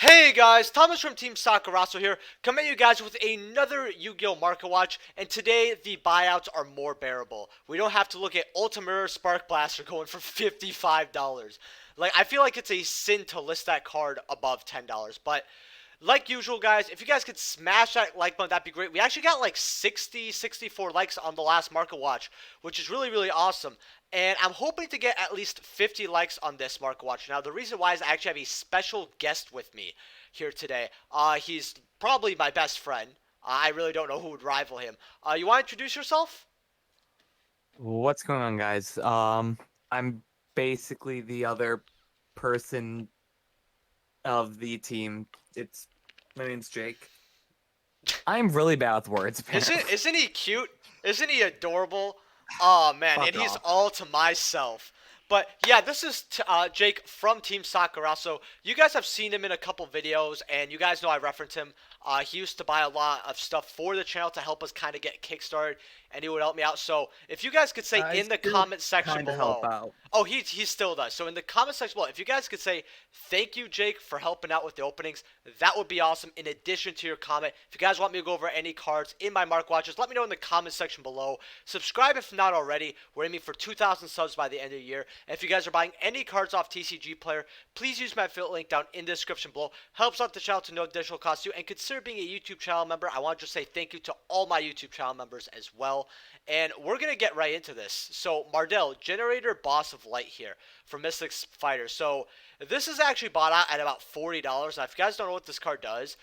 Hey guys, Thomas from Team Sakurazo here, coming at you guys with another Yu-Gi-Oh! Market Watch, and today the buyouts are more bearable. We don't have to look at Ultimate Spark Blaster going for $55. Like, I feel like it's a sin to list that card above $10, but like usual, guys, if you guys could smash that like button, that'd be great. We actually got like 60, 64 likes on the last Market Watch, which is really, really awesome. And I'm hoping to get at least 50 likes on this Market Watch. Now, the reason why is I actually have a special guest with me here today. He's probably my best friend. I really don't know who would rival him. You want to introduce yourself? What's going on, guys? I'm basically the other person of the team. It's My name's Jake. I'm really bad with words, apparently. Isn't he cute? Isn't he adorable? Oh man, and Fuck he's off. all to myself. But yeah, this is Jake from Team Sakura. So you guys have seen him in a couple videos, and you guys know I reference him. He used to buy a lot of stuff for the channel to help us kind of get kickstarted, and he would help me out. So if you guys could say I in the still comment section kind of help below, out. oh he still does. So in the comment section below, if you guys could say thank you Jake for helping out with the openings, that would be awesome. In addition to your comment, if you guys want me to go over any cards in my Mark Watches, let me know in the comment section below. Subscribe if not already. We're aiming for 2,000 subs by the end of the year. And if you guys are buying any cards off TCG Player, please use my affiliate link down in the description below. Helps out the channel to no additional cost to you. And consider being a YouTube channel member. I want to just say thank you to all my YouTube channel members as well. And we're going to get right into this. So, Mardell, Generator Boss of Light here from Mystics Fighter. So, this is actually bought out at about $40. Now, if you guys don't know what this card does,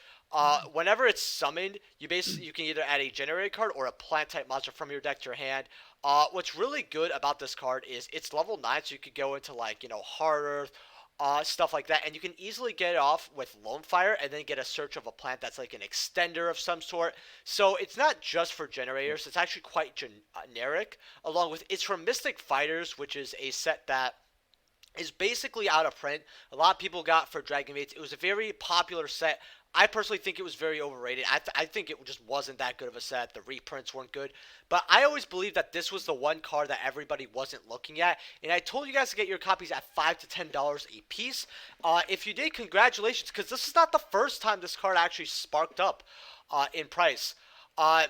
whenever it's summoned, you can either add a generator card or a plant type monster from your deck to your hand. What's really good about this card is it's level 9, so you could go into like Hard Earth, stuff like that, and you can easily get it off with Lone Fire and then get a search of a plant that's like an extender of some sort. So it's not just for generators; it's actually quite generic. Along with it's from Mystic Fighters, which is a set that is basically out of print. A lot of people got for Dragon Mates. It was a very popular set. I personally think it was very overrated. I think it just wasn't that good of a set. The reprints weren't good. But I always believed that this was the one card that everybody wasn't looking at. And I told you guys to get your copies at $5 to $10 a piece. If you did, congratulations, because this is not the first time this card actually sparked up in price.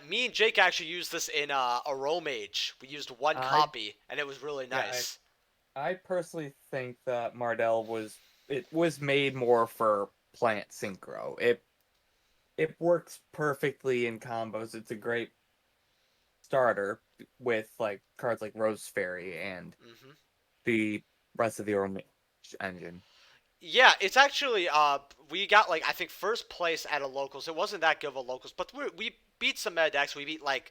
Me and Jake actually used this in a Romage. We used one I copy, and it was really yeah, nice. I personally think that Mardell was made more for plant synchro. It works perfectly in combos. It's a great starter with like cards like Rose Fairy and Hmm. the rest of the Orange engine. Yeah, it's actually we got like I think first place at a locals. It wasn't that good of a locals, but we beat some meta decks. We beat like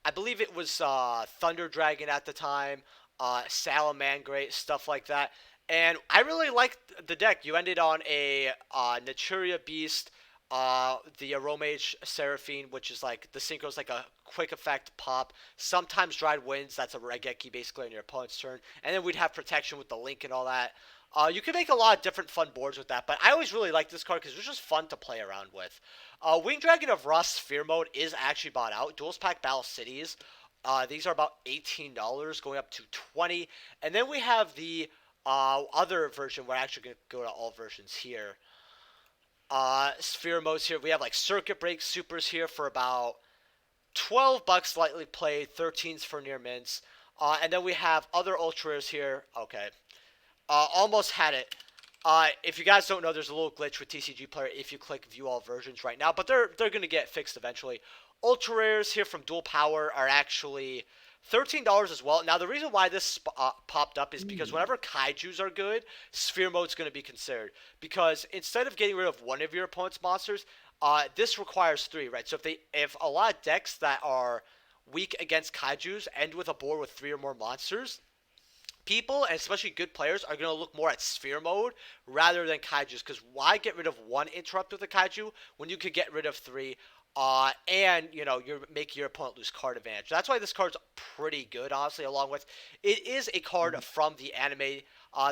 I believe it was Thunder Dragon at the time, Salamangreat, stuff like that. And I really liked the deck. You ended on a Naturia Beast, the Aromage Seraphine, which is like the synchro is like a quick effect pop. Sometimes Dried Winds, that's a Regeki basically on your opponent's turn. And then we'd have protection with the Link and all that. You can make a lot of different fun boards with that, but I always really liked this card because it was just fun to play around with. Wing Dragon of Rust Sphere Mode is actually bought out. Duels Pack Battle Cities. These are about $18, going up to 20. And then we have the other version. We're actually going to go to all versions here. Sphere modes here. We have like Circuit Break Supers here for about $12 slightly played, 13s for near mints. And then we have other ultra rares here. Okay. Almost had it. If you guys don't know, there's a little glitch with TCG Player if you click View All Versions right now, but they're gonna get fixed eventually. Ultra rares here from Dual Power are actually $13 as well. Now the reason why this popped up is because whenever kaiju's are good, Sphere Mode's gonna be considered because instead of getting rid of one of your opponent's monsters, this requires three, right? So if a lot of decks that are weak against kaiju's end with a board with three or more monsters, people, and especially good players, are going to look more at Sphere Mode rather than Kaiju's. Because why get rid of one interrupt with a Kaiju when you could get rid of three? And you're making your opponent lose card advantage. That's why this card's pretty good, honestly. Along with it is a card from the anime.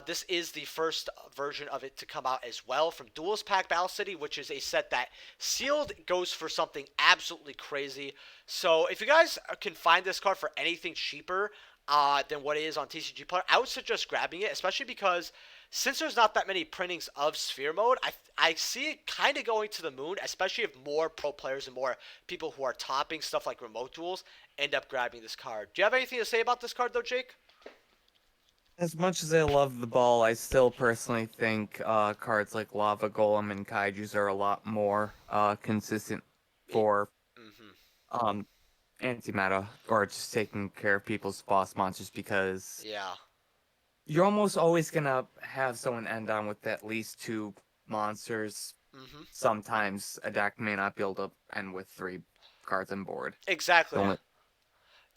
This is the first version of it to come out as well from Duelist Pack Battle City, which is a set that sealed goes for something absolutely crazy. So if you guys can find this card for anything cheaper than what it is on TCG Player, I would suggest grabbing it, especially because since there's not that many printings of Sphere Mode, I see it kind of going to the moon, especially if more pro players and more people who are topping stuff like remote duels end up grabbing this card. Do you have anything to say about this card though, Jake? As much as I love the ball, I still personally think cards like Lava Golem and Kaijus are a lot more consistent for Mm-hmm. um, anti-meta or just taking care of people's boss monsters because Yeah. you're almost always gonna have someone end on with at least two monsters. Mm-hmm. Sometimes a deck may not be able to end with three cards on board. Exactly. So,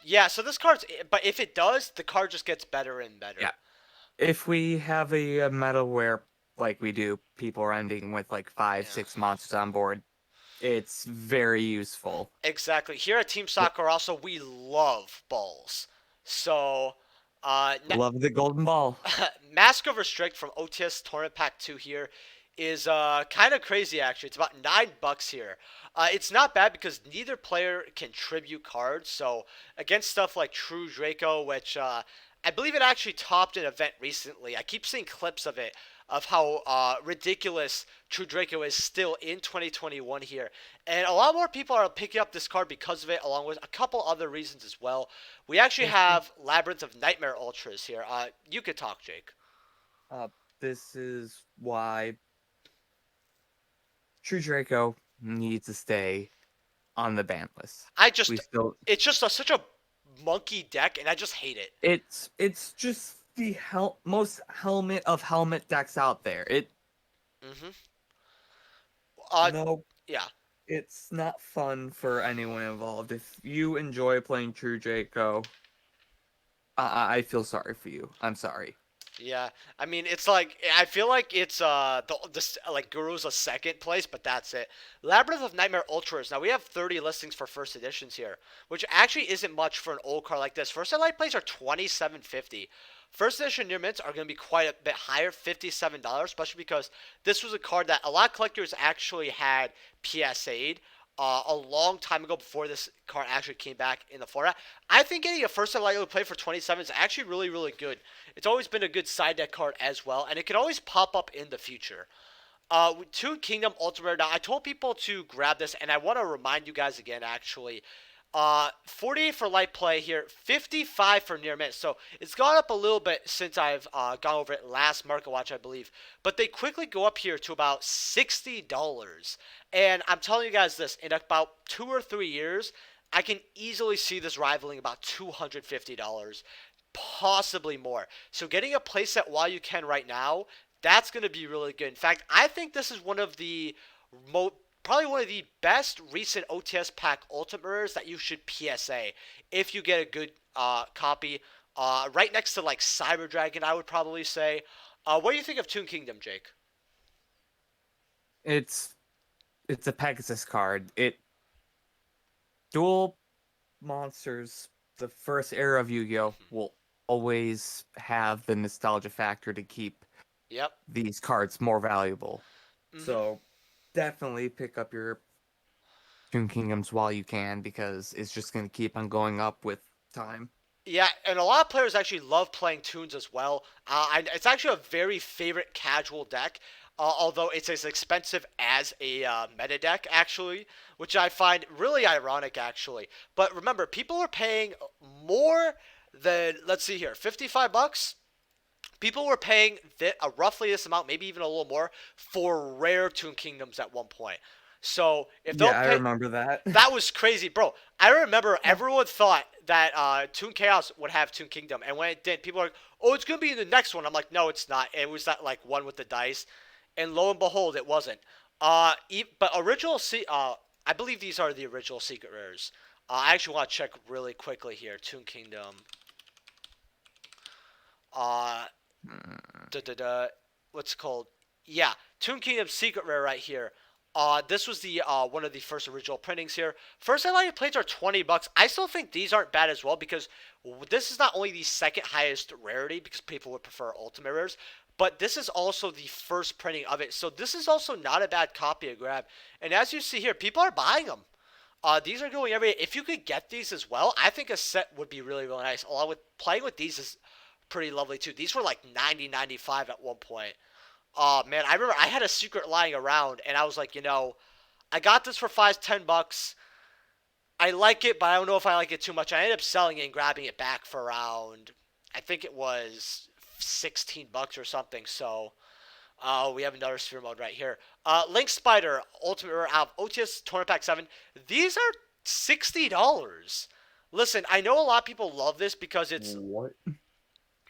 Yeah. So this card's, but if it does, the card just gets better and better. yeah, if we have a meta where, like we do, people are ending with like five, Yeah. 6 monsters on board, it's very useful. Exactly. Here at Team Yep. Soccer, also we love balls. So, Love the golden ball. Mask of Restrict from OTS Tournament Pack 2 here is kind of crazy actually. It's about $9 here. It's not bad because neither player can tribute cards. So against stuff like True Draco, which I believe it actually topped an event recently. I keep seeing clips of it of how ridiculous True Draco is still in 2021 here. And a lot more people are picking up this card because of it, along with a couple other reasons as well. We actually If we, have Labyrinth of Nightmare Ultras here. You could talk, Jake. uh, this is why True Draco needs to stay on the ban list. I We just, still, it's just such a monkey deck, and I just hate it. it's just the most helmet of helmet decks out there. Hmm. Uh, No, yeah. it's not fun for anyone involved. If you enjoy playing True Draco, I feel sorry for you. I'm sorry. Yeah, I mean it's like I feel like it's like Guru's a second place, but that's it. Labyrinth of Nightmare Ultras. Now we have 30 listings for first editions here, which actually isn't much for an old card like this. First light plays are 27.50. First edition near mints are going to be quite a bit higher, $57, especially because this was a card that a lot of collectors actually had PSA'd a long time ago before this card actually came back in the format. I think getting a first lightly play for 27 is actually really, really good. It's always been a good side deck card as well, and it can always pop up in the future. Toon Kingdom Ultimate. Now, I told people to grab this, and I want to remind you guys again, actually. 48 for light play here, 55 for near miss. So it's gone up a little bit since I've gone over it last market watch, I believe. But they quickly go up here to about $60. And I'm telling you guys this, in about 2 or 3 years, I can easily see this rivaling about $250, possibly more. So getting a playset while you can right now, that's going to be really good. In fact, I think this is one of the probably one of the best recent OTS pack ultimators that you should PSA if you get a good copy. Right next to like Cyber Dragon, I would probably say. What do you think of Toon Kingdom, Jake? It's it's a Pegasus card. It dual monsters. The first era of Yu-Gi-Oh will always have the nostalgia factor to keep Yep. these cards more valuable. Hmm. So definitely pick up your Toon Kingdoms while you can because it's just going to keep on going up with time. Yeah, and a lot of players actually love playing Toons as well. It's actually a very favorite casual deck, although it's as expensive as a meta deck, actually, which I find really ironic, actually. But remember, people are paying more than, let's see here, $55? People were paying roughly this amount, maybe even a little more, for rare Toon Kingdoms at one point. So if they'll Yeah, I pay, remember that. that was crazy, bro. I remember everyone thought that Toon Chaos would have Toon Kingdom, and when it did, people were like, "Oh, it's gonna be in the next one." I'm like, "No, it's not." It was that like one with the dice, and lo and behold, it wasn't. But I believe these are the original secret rares. I actually want to check really quickly here. Toon Kingdom. Uh, Mm, da, da, da, what's it called? Yeah, Toon Kingdom Secret Rare right here. This was the one of the first original printings here. First highlighted plates are $20. I still think these aren't bad as well because this is not only the second highest rarity because people would prefer ultimate rares, but this is also the first printing of it. So this is also not a bad copy to grab. And as you see here, people are buying them. These are going every day. If you could get these as well, I think a set would be really, really nice. Along with playing with these is pretty lovely too. These were like 90, 95 at one point. Oh man, I remember I had a secret lying around, and I was like, I got this for $5, $10. I like it, but I don't know if I like it too much. I ended up selling it and grabbing it back for around, I think it was $16 or something. So, we have another sphere mode right here. Link Spider Ultimate Rare out of OTS Tournament Pack 7. These are $60. Listen, I know a lot of people love this because What?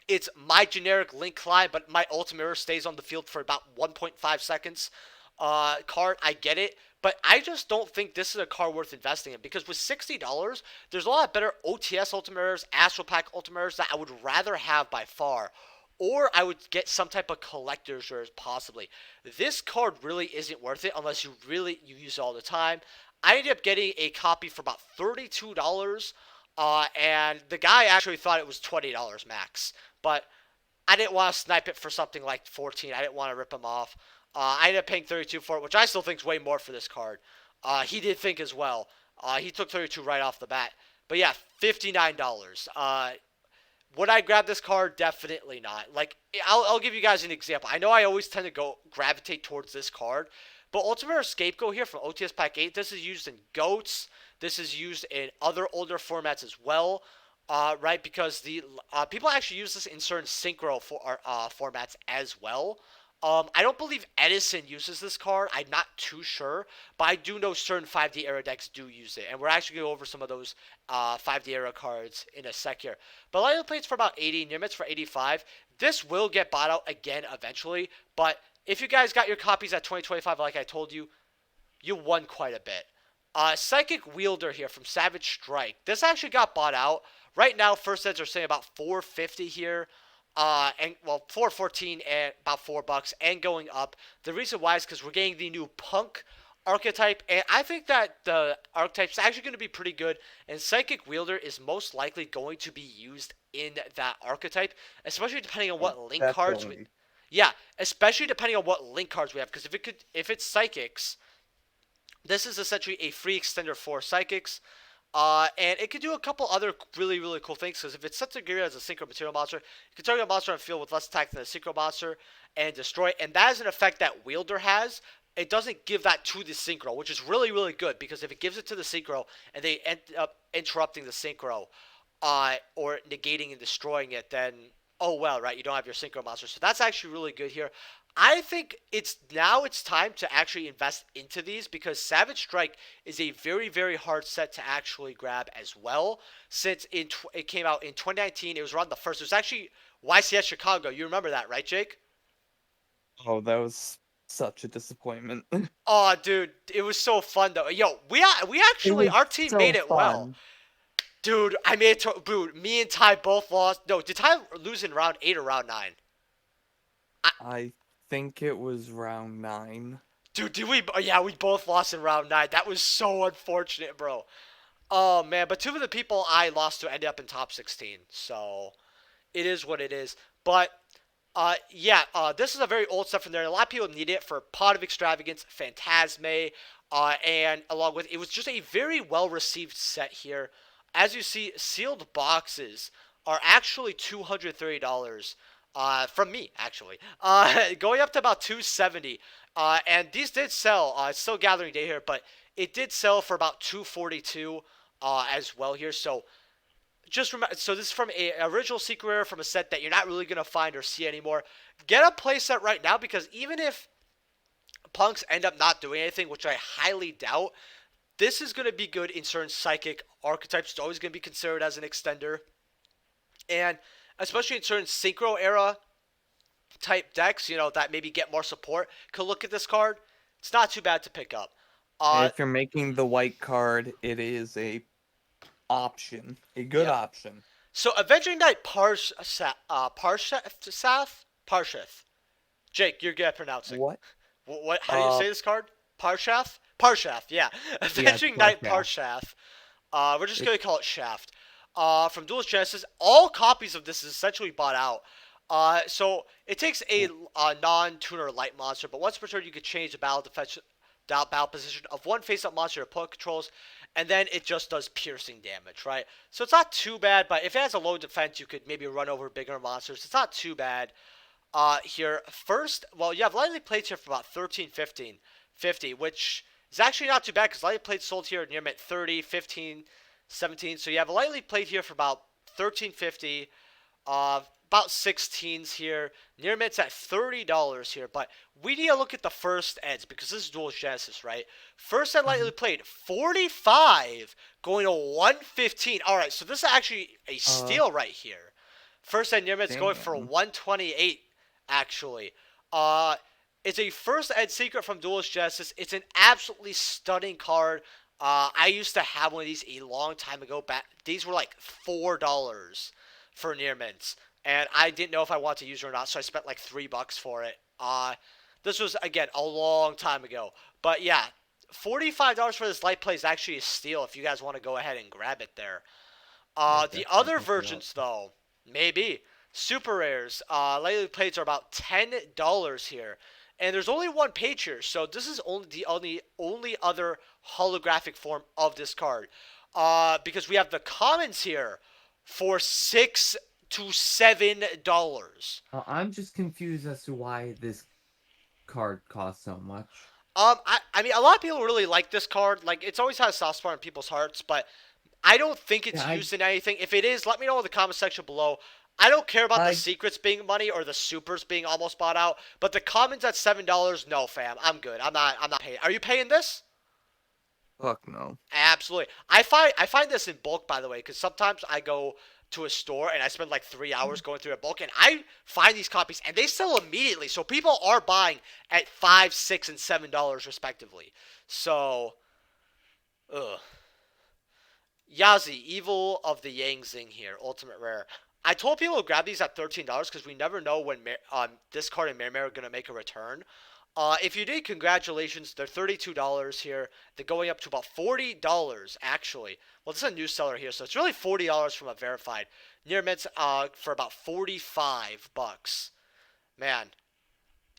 it's my generic Link Clyde, but my Ultimate Rare stays on the field for about 1.5 seconds. Card, I get it, but I just don't think this is a card worth investing in because with $60, there's a lot better OTS Ultimate Rares, Astral Pack Ultimate Rares that I would rather have by far. Or I would get some type of collector's rares possibly. This card really isn't worth it unless you use it all the time. I ended up getting a copy for about $32. And the guy actually thought it was $20 max. But I didn't want to snipe it for something like 14. I didn't want to rip him off. I ended up paying 32 for it, which I still think is way more for this card. He did think as well. He took 32 right off the bat. But yeah, $59. Would I grab this card? Definitely not. Like, I'll give you guys an example. I know I always tend to gravitate towards this card, but Ultimate Scapegoat here from OTS Pack 8, this is used in GOATs. This is used in other older formats as well, right? Because the people actually use this in certain synchro formats as well. I don't believe Edison uses this card. I'm not too sure, but I do know certain 5D era decks do use it, and we're actually going to go over some of those 5D era cards in a sec here. But Light Plates for about 80, Nimitz for 85. This will get bought out again eventually, but if you guys got your copies at 2025, like I told you, you won quite a bit. Psychic Wielder here from Savage Strike. This actually got bought out. Right now, first sets are saying about 450 here. And well, 414 and about $4 and going up. The reason why is because we're getting the new Punk archetype, and I think that the archetype is actually going to be pretty good. And Psychic Wielder is most likely going to be used in that archetype, especially depending on what link cards we. Definitely. Yeah, especially depending on what link cards we have, because if it's psychics, this is essentially a free extender for psychics. And it can do a couple other really, really cool things. Because if it's set to gear as a synchro material monster, you can target a monster on the field with less attack than a synchro monster and destroy it. And that is an effect that Wielder has. It doesn't give that to the synchro, which is really, really good. Because if it gives it to the synchro and they end up interrupting the synchro, or negating and destroying it, then oh well, right? You don't have your synchro monster. So that's actually really good here. I think it's time to actually invest into these because Savage Strike is a very, very hard set to actually grab as well. Since it came out in 2019, it was around the first. It was actually YCS Chicago. You remember that, right, Jake? Oh, that was such a disappointment. Oh, dude, it was so fun though. Yo, we It actually was our team so made it well. fun. Dude, I made it to, dude, me and Ty both lost. No, did Ty lose in round 8 or round 9? I think it was round 9. Dude, did we? Yeah, we both lost in round 9. That was so unfortunate, bro. Oh man, but two of the people I lost to ended up in top 16, so it is what it is. But yeah, this is a very old stuff from there. A lot of people need it for Pot of Extravagance, Phantasme, and along with it was just a very well received set here. As you see, sealed boxes are actually $230. From me actually, going up to about 270. And these did sell. It's still gathering day here, but it did sell for about 242 as well here. So just remember, so this is from a original secret rare from a set that you're not really gonna find or see anymore. Get a playset right now because even if punks end up not doing anything, which I highly doubt, this is gonna be good in certain psychic archetypes. It's always gonna be considered as an extender, and especially in certain synchro era type decks, that maybe get more support, could look at this card. It's not too bad to pick up. Uh, If you're making the white card, it is a a good yep. option. So Avenging Knight Parsheth. Jake, you're good at pronouncing. What? What? How do you Uh, say this card? Parshath? Parshath, yeah. yeah, Avenging Knight Parshaft. Parshath. We're just It, gonna call it Shaft. From Duelist Genesis, all copies of this is essentially bought out. So it takes a non-tuner light monster, but once per turn you can change the battle defense battle position of one face-up monster your opponent controls, and then it just does piercing damage, right? So it's not too bad, but if it has a low defense, you could maybe run over bigger monsters. It's not too bad. Here first, well, you have lightly plates here for about 13, 15, 50, which is actually not too bad because lightly plates sold here near mint 30, 15, 17. So you have a lightly plate here for about 13.50. About 16s here. Near mint's at $30 here, but we need to look at the first eds because this is dual Genesis, right? First ed lightly played 45 going to 115. All right, so this is actually a steal right here. First ed near mint's going for 128 actually. It's a first ed secret from Duelist Genesis. It's an absolutely stunning card. I used to have one of these a long time ago. These were like $4 for near mints, and I didn't know if I wanted to use it or not, so I spent like $3 for it. This was again a long time ago, but yeah, $45 for this light play is actually a steal if you guys want to go ahead and grab it there. The other versions though, maybe super rares. Lightly plates are about $10 here. And there's only one page here, so this is only the only other holographic form of this card. Because we have the commons here for $6 to $7. I'm just confused as to why this card costs so much. I mean, a lot of people really like this card. Like, it's always had a soft spot in people's hearts, but I don't think it's used in anything. If it is, let me know in the comment section below. I don't care about the secrets being money or the supers being almost bought out, but the commons at $7, no, fam. I'm good. I'm not paying. Are you paying this? Fuck no. Absolutely. I find this in bulk, by the way, because sometimes I go to a store and I spend like 3 hours going through a bulk, and I find these copies and they sell immediately. So people are buying at $5, $6, and $7 respectively. So, Yazi, Evil of the Yangzing here, ultimate rare. I told people to grab these at $13 because we never know when this card and Mare are going to make a return. If you did, congratulations. They're $32 here. They're going up to about $40 actually. Well, this is a new seller here, so it's really $40 from a verified. Near mints for about $45. Man,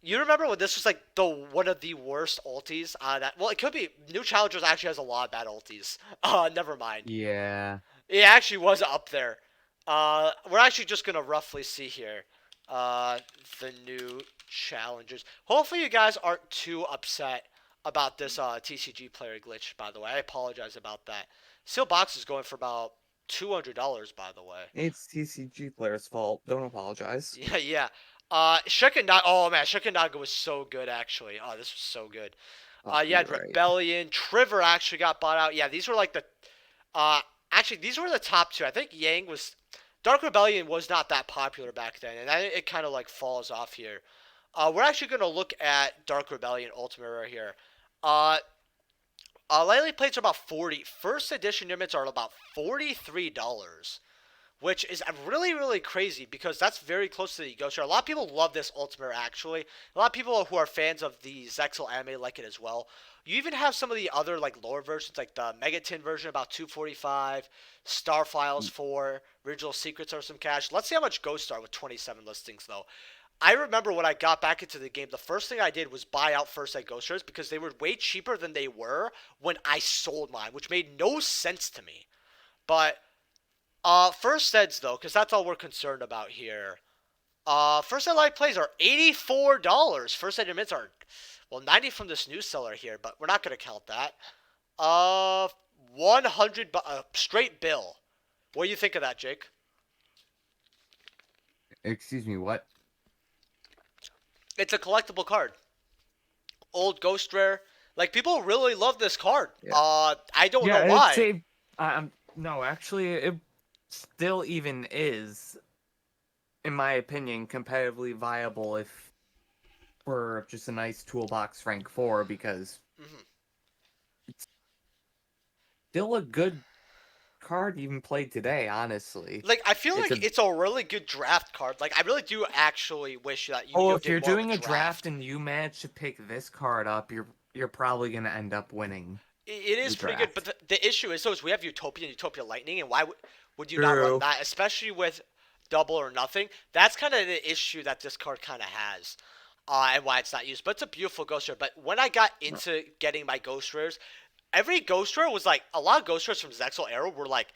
you remember when this was like one of the worst ultis? Well, it could be. New Challengers actually has a lot of bad ultis. Never mind. Yeah. It actually was up there. We're actually just gonna roughly see here. The new challengers. Hopefully you guys aren't too upset about this TCG player glitch, by the way. I apologize about that. Seal box is going for about $200, by the way. It's TCG player's fault. Don't apologize. Yeah, yeah. Shikanaga. Oh man, Shikanaga was so good actually. Oh, this was so good. You had Rebellion. Triver actually got bought out. Yeah, these were like the. Actually, these were the top two. I think Yang was. Dark Rebellion was not that popular back then, and it kind of like falls off here. We're actually going to look at Dark Rebellion Ultimate Rare here. Lightly plates are about 40. First edition units are about $43, which is really, really crazy because that's very close to the Ghost Rare. A lot of people love this Ultimate Rare, actually. A lot of people who are fans of the Zexal anime like it as well. You even have some of the other like lower versions, like the Megatin version, about $245. Star Files 4. Original Secrets are some cash. Let's see how much Ghost Star with 27 listings, though. I remember when I got back into the game, the first thing I did was buy out first ed Ghost Rares because they were way cheaper than they were when I sold mine, which made no sense to me. But first eds, though, because that's all we're concerned about here. First ed light plays are $84. First ed mints are, well, 90 from this new seller here, but we're not going to count that. 100 straight bill. What do you think of that, Jake? Excuse me, what? It's a collectible card. Old Ghost Rare. Like, people really love this card. Yeah. I don't know why. No, actually, it still even is, in my opinion, competitively viable if for just a nice toolbox rank 4 because it's still a good card even played today, honestly. Like, I feel like it's a really good draft card. Like, I really do actually wish that you if you're doing a draft and you manage to pick this card up, you're probably going to end up winning. It is pretty good, but the issue is, we have Utopia and Utopia Lightning, and why would you not run that, especially with double or nothing? That's kind of the issue that this card kind of has. and why it's not used. But it's a beautiful ghost rare. But when I got No. into getting my ghost rares, every ghost rare was like a lot of ghost rares from Zexal era were like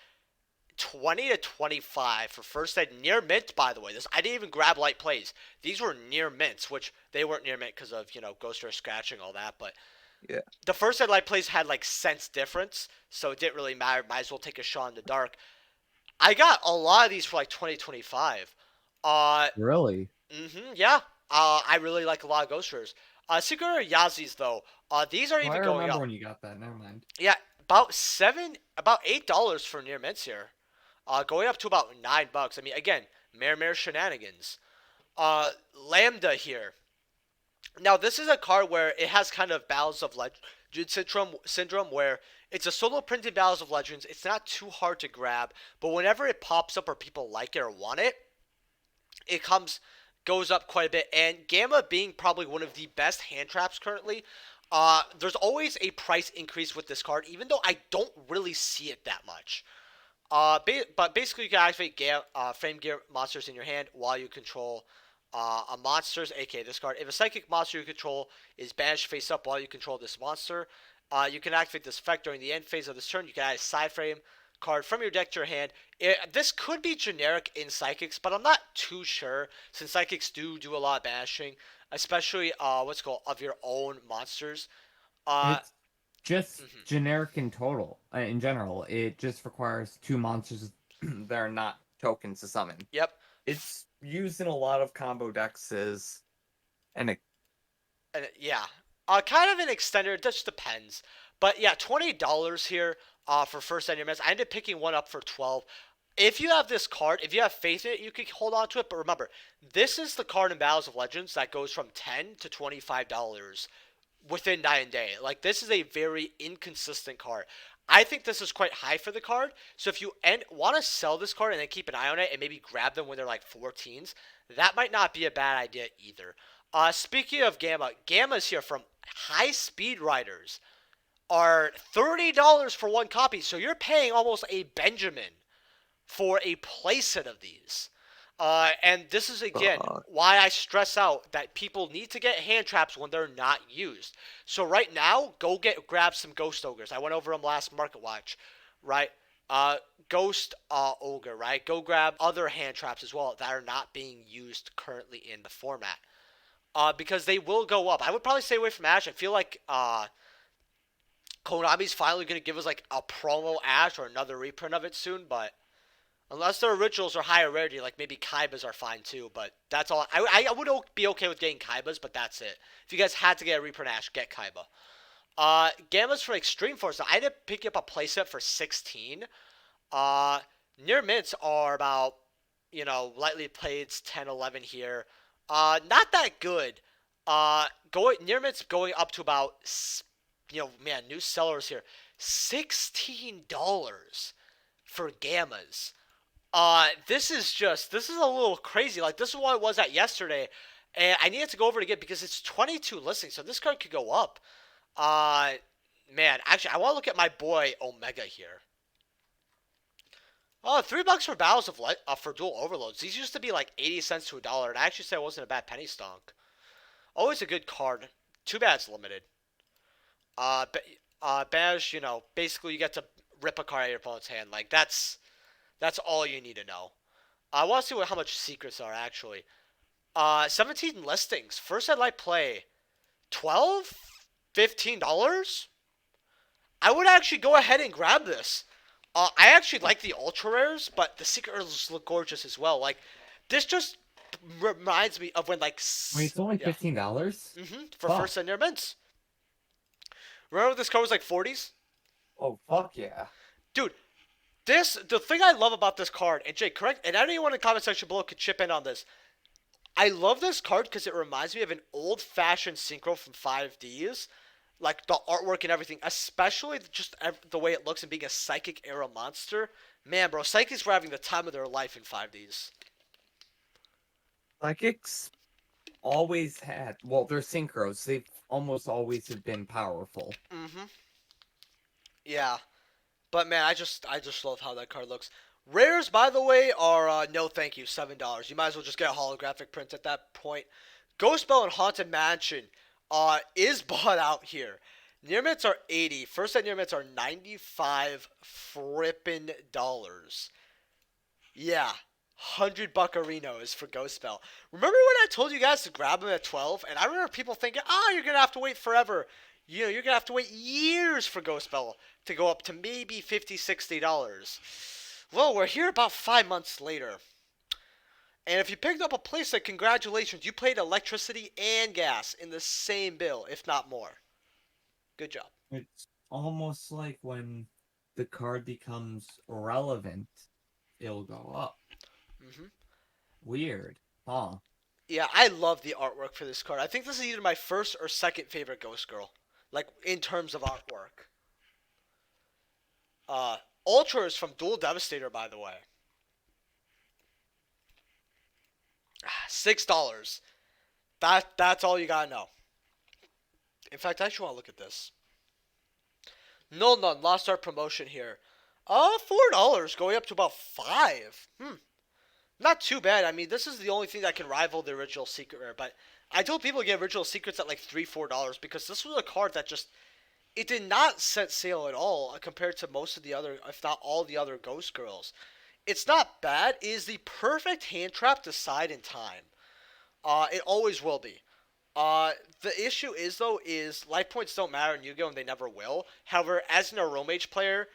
20 to 25 for first ed near mint. By the way, this I didn't even grab light plays. These were near mints, which they weren't near mint because of ghost rare scratching all that. But Yeah. the first ed light plays had like cents difference, so it didn't really matter. Might as well take a shot in the dark. I got a lot of these for like 2025. Uh, Really? yeah. I really like a lot of ghost rares. Secret Rare Yazis though. These are Oh, I even going remember up. when you got that. Never mind. Yeah, about $8 for near mints here. Going up to about $9. I mean, again, Mare shenanigans. Lambda here. Now, this is a card where it has kind of Battles of Legend syndrome where it's a solo printed Battles of Legends. It's not too hard to grab, but whenever it pops up or people like it or want it, it goes up quite a bit. And Gamma being probably one of the best hand traps currently, there's always a price increase with this card, even though I don't really see it that much. But basically, you can activate frame gear monsters in your hand while you control a monster's, aka this card. If a psychic monster you control is banished face up while you control this monster, you can activate this effect during the end phase of this turn. You can add a side frame card from your deck to your hand. This could be generic in psychics, but I'm not too sure since psychics do a lot of banishing, especially what's called of your own monsters. Uh, It's just mhm. generic in total. In general, it just requires two monsters. that are not tokens to summon. Yep. It's used in a lot of combo decks and it, Yeah, kind of an extender. It just depends. But yeah, $20 here for first ed minutes. I ended up picking one up for 12. If you have this card, if you have faith in it, you could hold on to it. But remember, this is the card in Battles of Legends that goes from $10 to $25 within night and day. Like this is a very inconsistent card. I think this is quite high for the card. So if you want to sell this card and then keep an eye on it and maybe grab them when they're like 14s, that might not be a bad idea either. Speaking of Gamma, Gamma's here from High Speed Riders are $30 for one copy. So you're paying almost a Benjamin for a playset of these. And this is again why I stress out that people need to get hand traps when they're not used. So right now, grab some Ghost Ogres. I went over them last Market Watch, right? Ghost Ogre, right? Go grab other hand traps as well that are not being used currently in the format. Because they will go up. I would probably stay away from Ash. I feel like Konami's finally going to give us like a promo Ash or another reprint of it soon, but unless their originals are higher rarity, like maybe Kaibas are fine too, but that's all. I would be okay with getting Kaibas, but that's it. If you guys had to get a reprint Ash, get Kaiba. Gammas for Extreme Force. Now, I ended up picking up a playset for 16. Uh, Near mints are about, lightly played 10, 11 here. Not that good. Going near mints going up to about, man, new sellers here, $16 for gammas. This is a little crazy. Like this is what it was at yesterday, and I needed to go over it again because it's 22 listings, so this card could go up. Uh, Man, actually, I want to look at my boy Omega here. Oh, $3 for for dual overloads. These used to be like 80 cents to $1, and I actually said it wasn't a bad penny stonk. Always a good card. Too bad it's limited. Uh, Bash, basically you get to rip a card out of your opponent's hand. Like that's all you need to know. I want to see how much secrets are actually. 17 listings. First I'd like play 12, $15. I would actually go ahead and grab this. I actually like the ultra rares, but the secret rares look gorgeous as well. Like this just reminds me of when like Wait, it's only yeah. $15? For first and near mints. Remember this card was like 40s? oh fuck yeah. Dude, the thing I love about this card, and Jay, correct, and anyone in the comment section below could chip in on this. I love this card because it reminds me of an old-fashioned synchro from 5Ds, like the artwork and everything, especially just the way it looks and being a psychic era monster. Man, bro, psychics were having the time of their life in 5Ds. Psychics always had, well, they're synchros. They've almost always have been powerful. Yeah, but man, I just love how that card looks. Rares, by the way, are no thank you, $7. You might as well just get a holographic print at that point. Ghost Bell and Haunted Mansion is bought out here. Near mints are 80. First at near mints are 95 frippin' dollars. Yeah. 100 buccarinos for Ghost Bell. Remember when I told you guys to grab them at 12? And I remember people thinking, you're going to have to wait forever. You're going to have to wait years for Ghost Bell to go up to maybe $50, $60. Well, we're here about 5 months later. And if you picked up a playset, congratulations. You paid electricity and gas in the same bill, if not more. Good job. It's almost like when the card becomes relevant, it'll go up. hmm Weird, huh? Yeah, I love the artwork for this card. I think this is either my first or second favorite Ghost Girl, like in terms of artwork. Uh, Ultra is from Dual Devastator, by the way. $6. That's all you gotta know. In fact, I actually want to look at this. No, none. Lost Art promotion here. $4 going up to about 5. Not too bad. I mean, this is the only thing that can rival the original Secret Rare. But I told people to get original Secrets at like $3, $4 because this was a card that just it did not set sail at all compared to most of the other, if not all the other Ghost Girls. It's not bad. It is the perfect hand trap to side in time. It always will be. The issue is though is life points don't matter in Yu-Gi-Oh and they never will. However, as an Aromage player,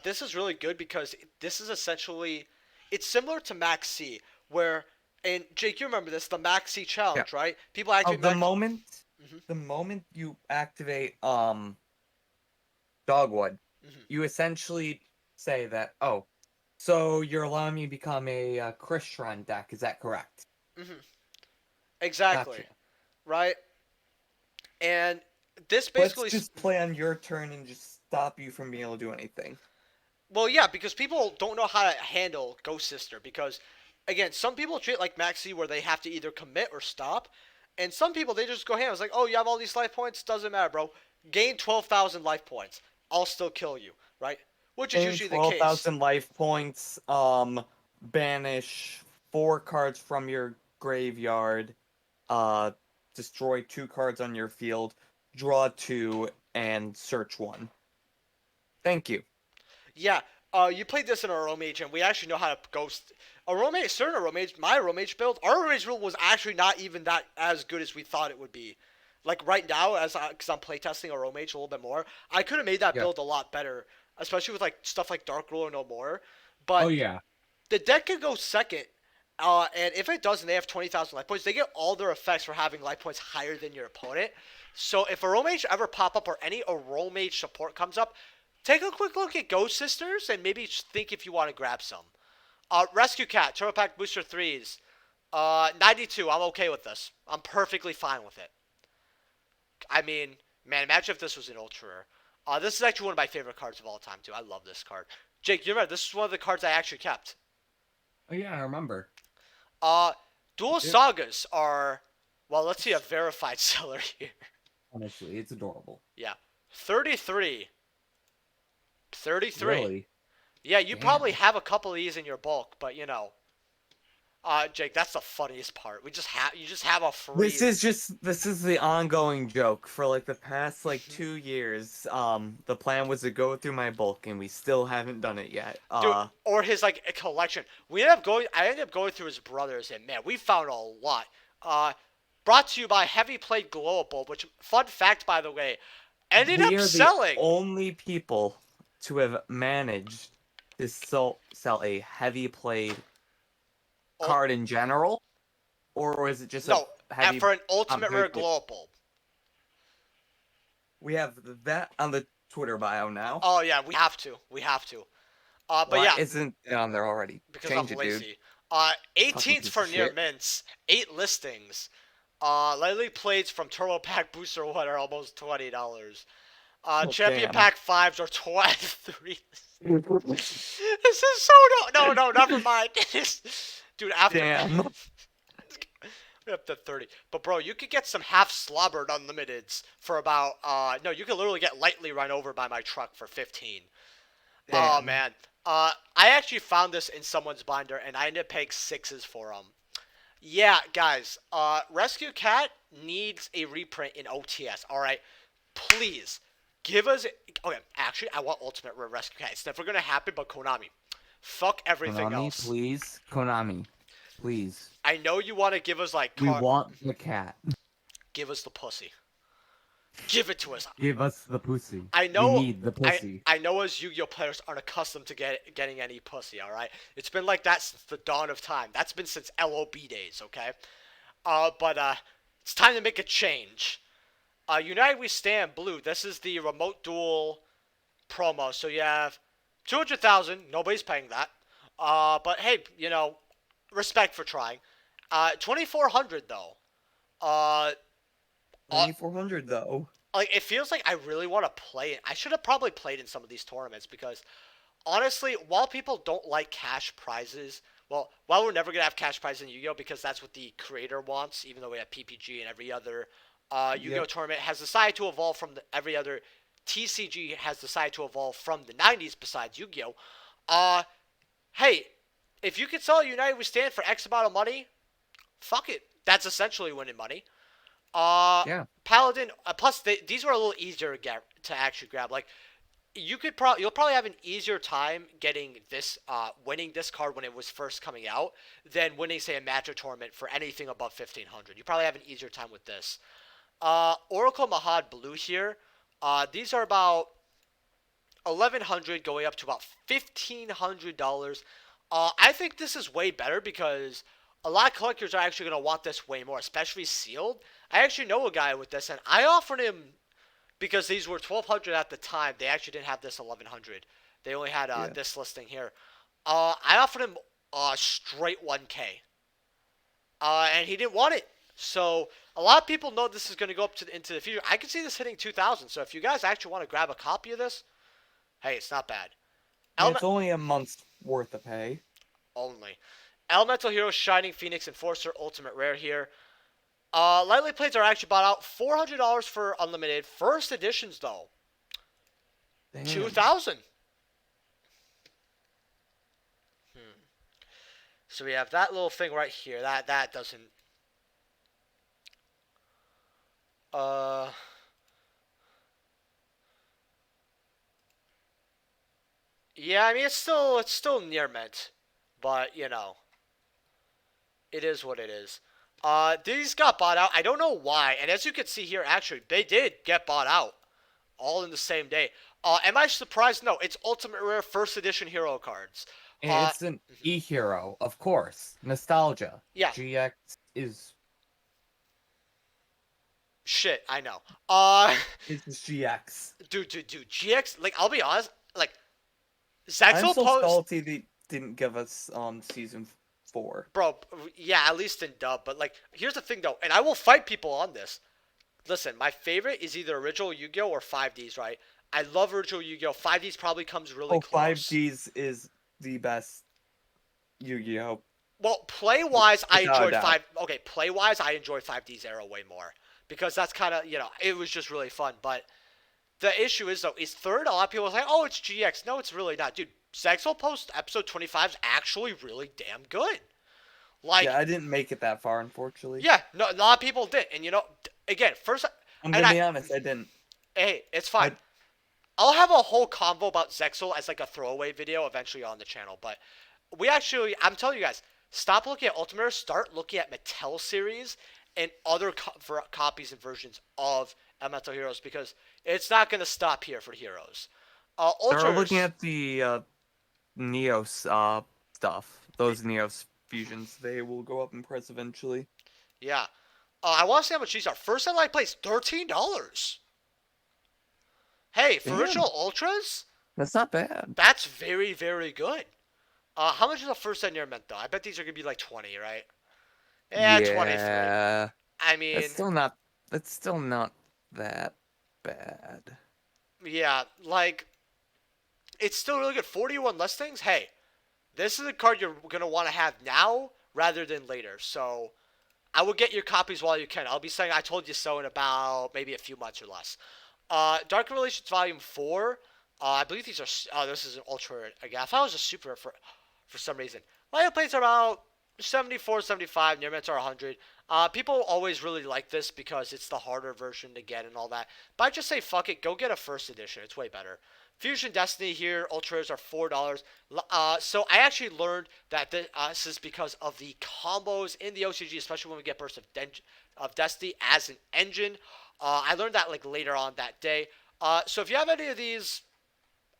this is really good because this is essentially it's similar to Max C, where and Jake, you remember this, the Max C challenge, right? People Oh, activate Mhm. the moment you activate Dogwood, Mhm. you essentially say that, oh, so you're allowing me to become a Krishran deck, is that correct? Mhm. Exactly. Gotcha. Right? And this Let's basically just play on your turn and just stop you from being able to do anything. well, yeah, because people don't know how to handle Ghost Sister because again, some people treat it like Maxi where they have to either commit or stop. And some people they just go ham. It's like, oh, you have all these life points, doesn't matter, bro. Gain 12,000 life points. I'll still kill you, right? Which is Gain usually the case. 12,000 life points, banish 4 cards from your graveyard, uh, destroy 2 cards on your field, draw 2, and search 1. Thank you. Yeah, you played this in Aromage, and we actually know how to ghost. Aromage, certain Aromage, my Aromage build, our Aromage build was actually not even that as good as we thought it would be. Like right now, because I'm playtesting Aromage a little bit more, I could have made that Yeah. build a lot better, especially with like stuff like Dark Ruler No More. Oh But yeah. the deck could go second, and if it does, and they have 20,000 life points, they get all their effects for having life points higher than your opponent. So if Aromage ever pop up or any Aromage support comes up, take a quick look at Ghost Sisters and maybe think if you want to grab some. Rescue Cat, Turbo Pack Booster 3s. 92, I'm okay with this. I'm perfectly fine with it. I mean, man, imagine if this was an Ultra Rare. This is actually one of my favorite cards of all time, too. I love this card. Jake, you remember, this is one of the cards I actually kept. Oh yeah, I remember. Uh, Dual Yep. Sagas are, well, let's see a verified seller here. Honestly, it's adorable. Yeah. 33. 33. Really? Yeah, you Damn. probably have a couple of these in your bulk, but you know. Jake, that's the funniest part. You just have a free. This is the ongoing joke for like the past like 2 years. The plan was to go through my bulk and we still haven't done it yet. Dude, or his like a collection. I ended up going through his brothers, and man, we found a lot. Brought to you by Heavy Plate Glowable, which fun fact by the way, ended we up are selling. the only people to have managed to sell a heavy played Oh. card in general, or was it just No, a heavy? and for an ultimate rare heavy plate? glowable. We have that on the Twitter bio now. Oh yeah, we have to. We have to. But Why yeah, isn't it on there already? because Change I'm it, dude. lazy. 18th piece for of near shit. mints, 8 listings. Lately plates from Turbo Pack Booster 1 are almost $20. Champion damn. Pack 5s are 23. This is so no, never mind. Dude, after Damn. we're up to 30. But bro, you could get some half slobbered unlimiteds for about no, you could literally get lightly run over by my truck for 15. Oh Damn. man. I actually found this in someone's binder and I ended up paying 6s for them. Yeah, guys. Rescue Cat needs a reprint in OTS. All right, please give us. Okay, actually, I want Ultimate Rare Rescue Cat. It's never gonna happen, but Konami, fuck everything Konami, else. please. Konami, please. I know you want to give us like We want the cat. give us the pussy. Give it to us. Give us the pussy. I We know. need the I pussy. I know as Yu-Gi-Oh players aren't accustomed to getting any pussy. All right, it's been like that since the dawn of time. That's been since LOB days. Okay. But it's time to make a change. United We Stand Blue. This is the remote duel promo. So you have 200,000. Nobody's paying that. But hey, respect for trying. 2,400 though. Uh, uh, 2400 though. like it feels like I really want to play it. I should have probably played in some of these tournaments because honestly, while people don't like cash prizes, well, while we're never gonna have cash prizes in Yu-Gi-Oh because that's what the creator wants, even though we have PPG and every other Yu-Gi-Oh Yep. tournament has decided to evolve from every other TCG has decided to evolve from the 90s besides Yu-Gi-Oh. Uh, hey, if you could sell United We Stand for X amount of money, fuck it. That's essentially winning money. Yeah. Paladin. Plus, these were a little easier to actually grab. Like you'll probably have an easier time getting this winning this card when it was first coming out than winning say a Magic tournament for anything above 1,500. You probably have an easier time with this. Oracle Mahad Blue here. These are about 1,100 going up to about $1,500. I think this is way better because a lot of collectors are actually going to want this way more, especially sealed. I actually know a guy with this, and I offered him because these were 1,200 at the time. They actually didn't have this 1,100. They only had Yeah. this listing here. I offered him straight 1K, and he didn't want it. So a lot of people know this is going to go up into the future. I can see this hitting 2,000. So if you guys actually want to grab a copy of this, hey, it's not bad. It's only a month's worth of pay. Only. Elemental Hero, Shining Phoenix, Enforcer, Ultimate Rare here. Lightly plates are actually bought out. $400 for unlimited. First editions though, Damn. 2,000. So we have that little thing right here. That doesn't. Uh. Yeah, I mean it's still near mint, but it is what it is. These got bought out. I don't know why, and as you can see here, actually they did get bought out, all in the same day. Am I surprised? No, it's Ultimate Rare First Edition Hero cards. And it's an e-hero, of course. Nostalgia. Yeah. GX is Shit, I know. it's GX. Dude, GX. Like, I'll be honest. Like, I'm Zexal so post. salty they didn't give us season 4. Bro, yeah, at least in dub. But like, here's the thing though, and I will fight people on this. Listen, my favorite is either original Yu-Gi-Oh or 5Ds, right? I love original Yu-Gi-Oh. 5Ds probably comes really Oh, close. 5Gs is the best Yu-Gi-Oh. Well, play-wise, I Without a enjoyed doubt. 5. Okay, play-wise, I enjoyed 5D's era way more because that's kind of it was just really fun. But the issue is though, is third. A lot of people are like, oh, it's GX. No, it's really not, dude. Zexal Post episode 25 is actually really damn good. Like, Yeah, I didn't make it that far, unfortunately. yeah, no, a lot of people did, and again, first, I'm and gonna be honest, I didn't. hey, it's fine. I'll have a whole convo about Zexal as like a throwaway video eventually on the channel, but I'm telling you guys, stop looking at Ultimate, start looking at Mattel series and other copies and versions of Elemental Heroes because it's not going to stop here for Heroes. Start Ultras, looking at the Neos stuff. Those Neos fusions, they will go up in price eventually. yeah. I want to see how much these are. First and light plays $13. Hey, for Damn. original Ultras, That's not bad. that's very, very good. How much is the first set near mint though? I bet these are gonna be like 20, right? Yeah, 23. Yeah. I mean, That's still not. That's still not that bad. yeah, like it's still really good. 41 listings. Hey, this is a card you're gonna want to have now rather than later. So I would get your copies while you can. I'll be saying I told you so in about maybe a few months or less. Dark Relations Volume 4. I believe these are. Oh, this is an ultra again. I thought it was a super for some reason. Light plates are about 74, 75, near mints are 100. People always really like this because it's the harder version to get and all that. But I just say fuck it, go get a first edition. It's way better. Fusion Destiny here, ultra rares are $4. So I actually learned that this is because of the combos in the OCG, especially when we get Burst of Destiny as an engine. I learned that like later on that day. So if you have any of these,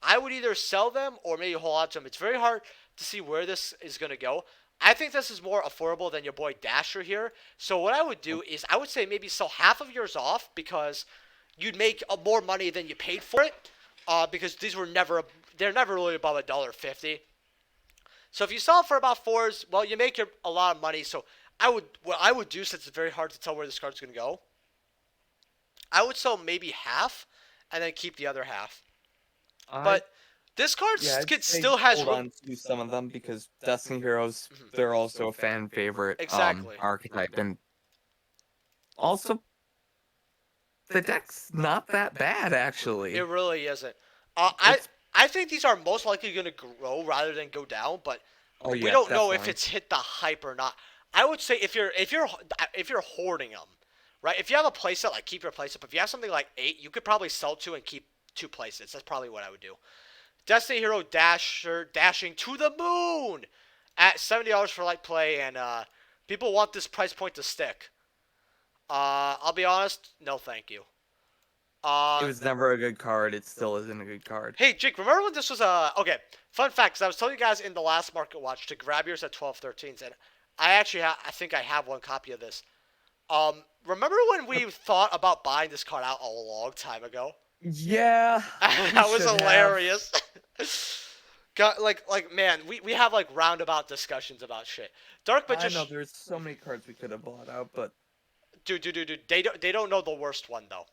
I would either sell them or maybe hold on to them. It's very hard to see where this is going to go. I think this is more affordable than your boy Dasher here. So what I would do is I would say maybe sell half of yours off because you'd make more money than you paid for it. Because these were they're never really above $1.50. So if you sell it for about fours, well, you make a lot of money. So what I would do, since it's very hard to tell where this card's going to go, I would sell maybe half and then keep the other half. I But this card Yeah, I'd say still has hold room. on to some of them because Destiny Heroes, they're also a fan favorite Exactly. archetype, and also the deck's not that bad actually. It really isn't. I It's I think these are most likely going to grow rather than go down, but oh we yeah, don't know if definitely. it's hit the hype or not. I would say if you're hoarding them, right? If you have a playset, like keep your playset. But if you have something like 8, you could probably sell 2 and keep 2 playsets. That's probably what I would do. Destiny Hero Dasher dashing to the moon at $70 for light play, and people want this price point to stick. I'll be honest, no, thank you. It Uh, was never a good card. It still isn't a good card. Hey, Jake, remember when this was a okay? Fun fact: 'cause I was telling you guys in the last Market Watch to grab yours at 12/13s, and I actually I think I have one copy of this. Remember when we thought about buying this card out a long time ago? Yeah, we That was should have. hilarious. Got man, we have like roundabout discussions about shit. Dark I know Magician, there's so many cards we could have bought out, but dude. They don't know the worst one though.